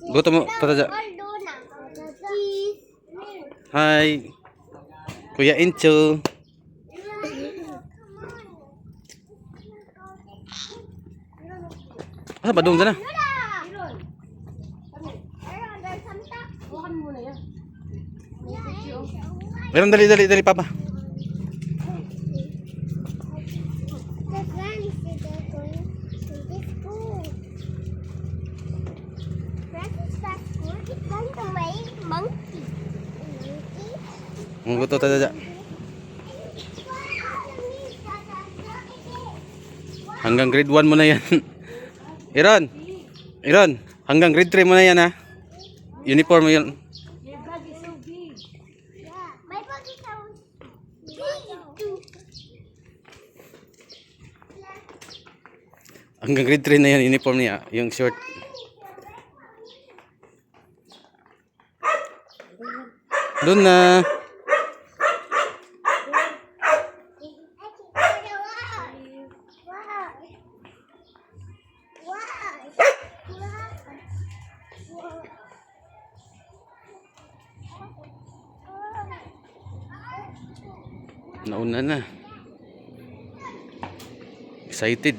Gutom mo, tata. Hi. Kuya Incho. Ah, badung sana. Meron, dali, papa. Gusto tata. Hanggang grade 1 mo na yan. Iron, hanggang grade 3 mo na yan ha. Uniform mo yun. Hanggang grade 3 na yan, uniform niya, yung short. Doon na. Nauna na. Excited.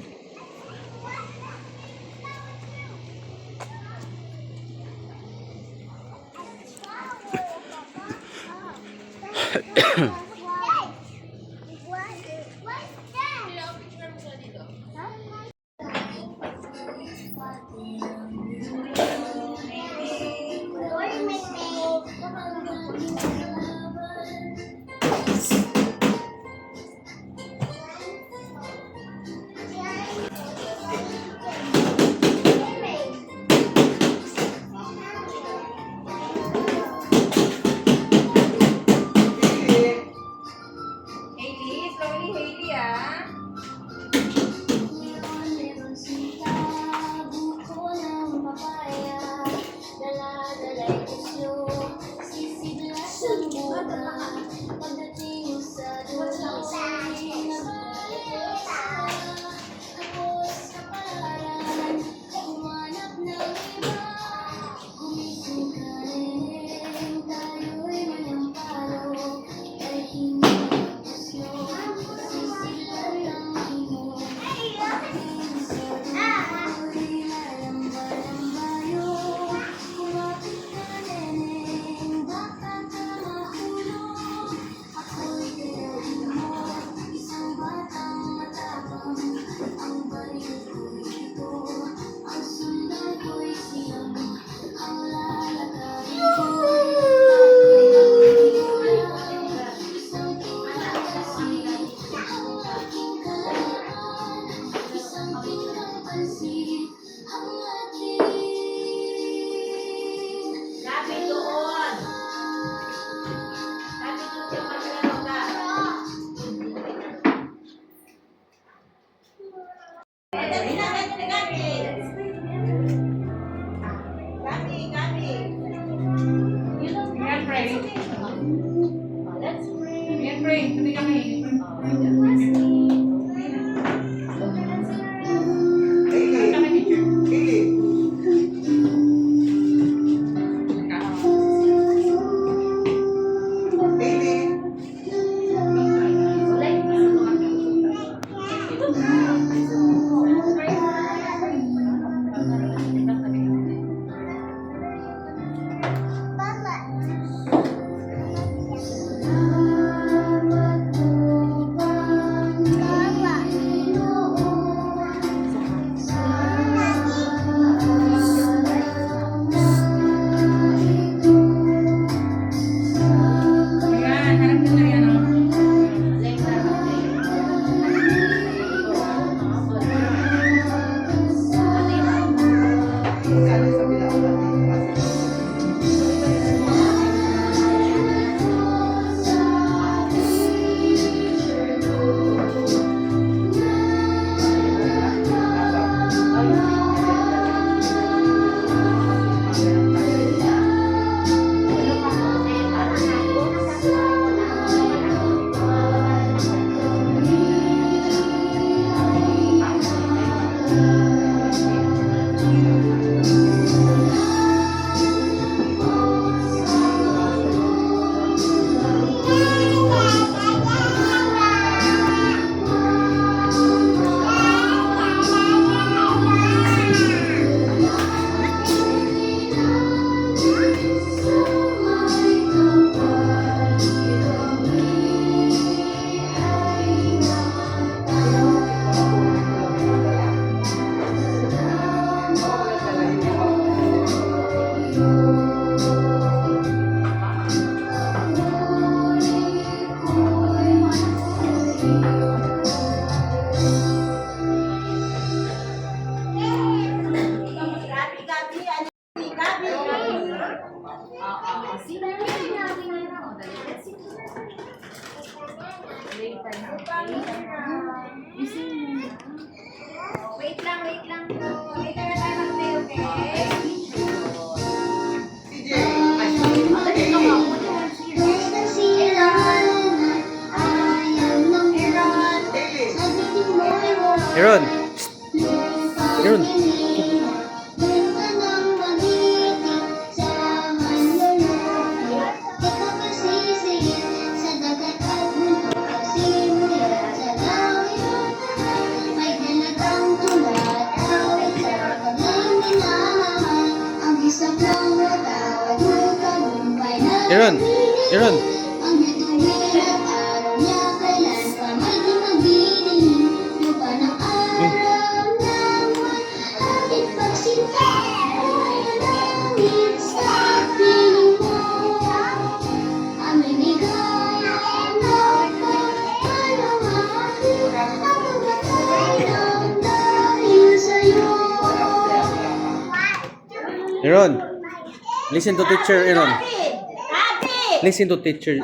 Aaron! Aaron! Aaron! Aaron! Aaron! Listen to teacher, Aaron. Listen to teacher.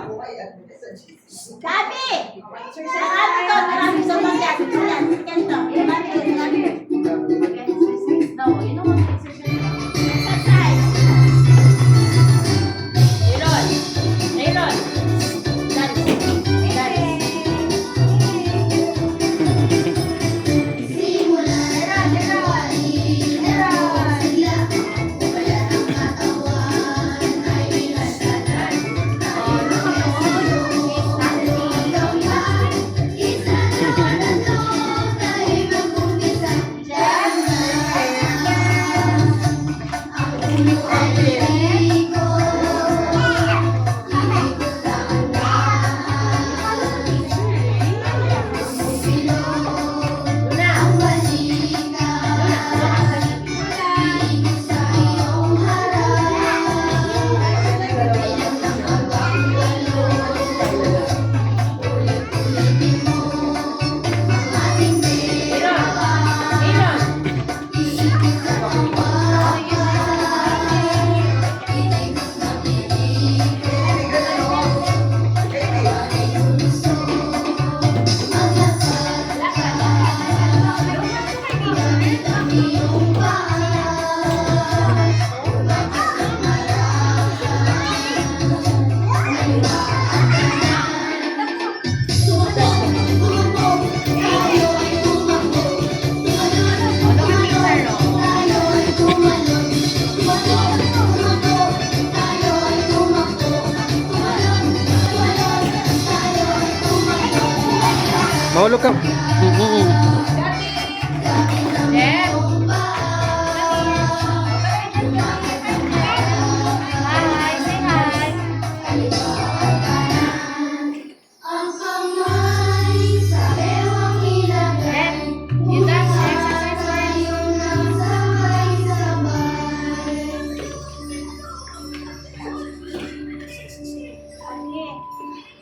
Mahulog ka.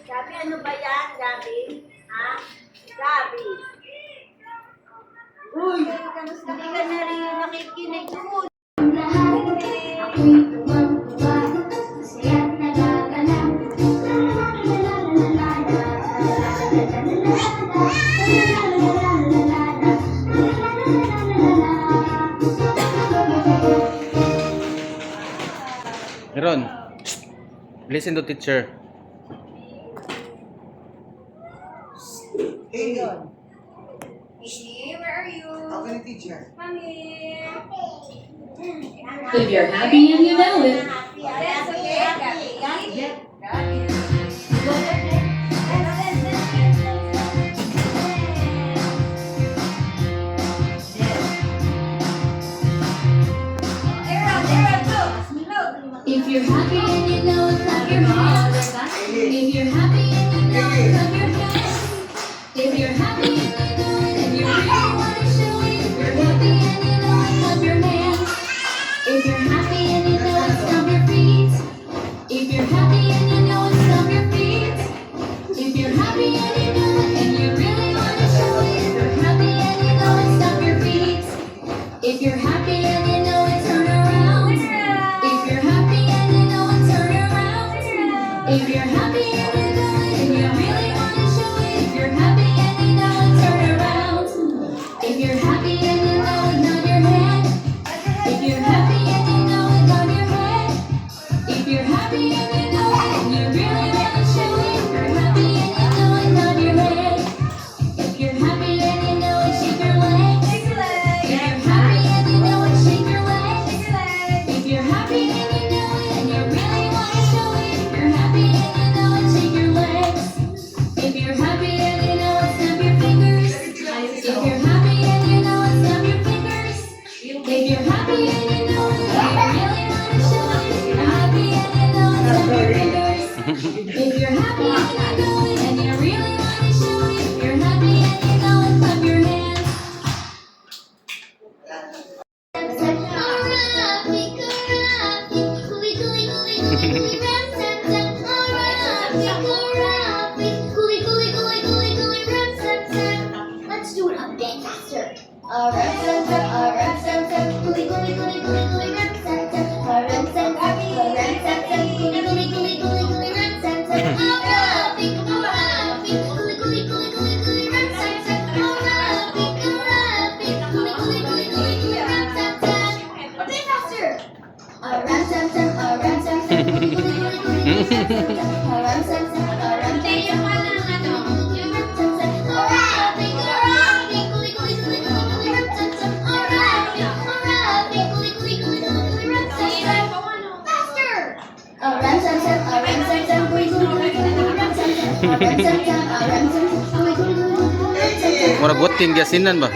Gabi, ano ba yan, Gabi? Ha? Gabi. Uy, kamusta ka na rin nakikinig mo? Ako'y tuwang-tuwa, masaya't nagagalak. Aaron! Listen to teacher. Hey, Hey, where are you? how can I teach her? Come here. If you're happy and you know it. Yes, okay. Gabi. If you're happy and you know it, clap your hands. If you're happy and you know it, clap your hands. If you're happy and you know it, and you really want to show it. If you're happy and you know it, clap your hands. If you're happy and you know it, stomp your feet. If you're happy and you know it, stomp your feet. If you're happy and you know it, and you really want to show it. If you're happy and you know it, stomp your feet. If you're happy and you know it, turn around. If you're happy and you know it, turn around. If you're happy and you know it, and you really want to show it. If you're happy and you know it, turn around. If you're happy and you know it, nod your gully, run, tap, tap. Rapi, gully, gully, gully, gully, gully, run, tap, tap. Let's do it a bit faster. Run, tap, tap, run, tap, tap. Gully, gully, gully, gully, gully, run, tap, tap. Run, tap, tap, run, tap, tap. Gully, gully, gully, gully, gully, run, tap, tap. Rapi, rapi, gully, gully, gully, gully, gully, run, tap, tap. Rapi, rapi, gully, gully, gully, gully, gully, run, tap, tap. A bit faster. Run, tap, tap, run, tap, tap. Gully, gully, gully, gully, gully, run, tap, tap. Run, tap, tap, run, tap, tap. Mura buting gasinan ba?